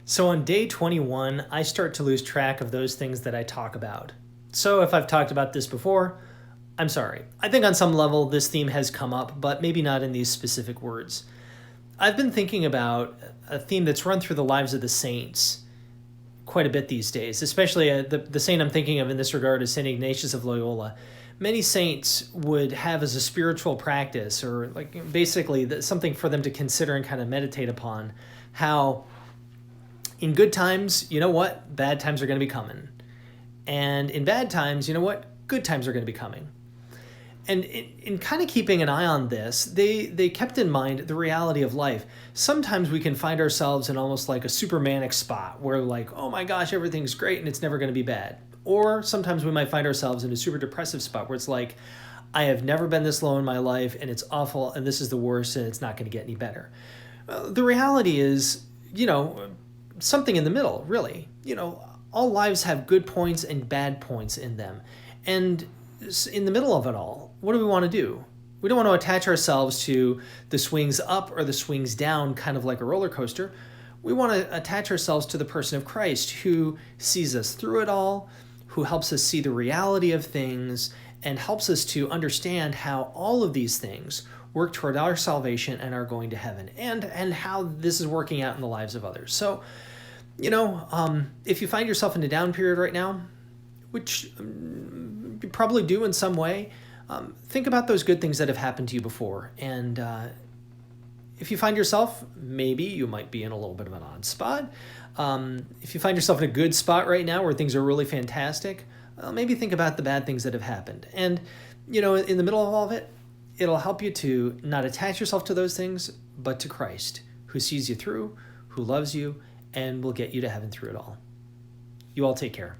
So on day 21, I start to lose track of those things that I talk about. So if I've talked about this before, I'm sorry. I think on some level this theme has come up, but maybe not in these specific words. I've been thinking about a theme that's run through the lives of the saints quite a bit these days, especially the saint I'm thinking of in this regard is St. Ignatius of Loyola. Many saints would have as a spiritual practice, or like basically something for them to consider and kind of meditate upon, how in good times, you know what? Bad times are going to be coming. And in bad times, you know what? Good times are going to be coming. And in kind of keeping an eye on this, they kept in mind the reality of life. Sometimes we can find ourselves in almost like a supermanic spot where like, oh my gosh, everything's great and it's never going to be bad. Or sometimes we might find ourselves in a super depressive spot where it's like, I have never been this low in my life and it's awful and this is the worst and it's not going to get any better. The reality is, something in the middle, really. All lives have good points and bad points in them. And in the middle of it all, what do we want to do? We don't want to attach ourselves to the swings up or the swings down, kind of like a roller coaster. We want to attach ourselves to the person of Christ who sees us through it all, who helps us see the reality of things, and helps us to understand how all of these things work toward our salvation and our going to heaven, and how this is working out in the lives of others. So, if you find yourself in a down period right now, which you probably do in some way, think about those good things that have happened to you before. And if you find yourself, maybe you might be in a little bit of an odd spot. If you find yourself in a good spot right now where things are really fantastic, maybe think about the bad things that have happened. And, in the middle of all of it, it'll help you to not attach yourself to those things, but to Christ, who sees you through, who loves you, and will get you to heaven through it all. You all take care.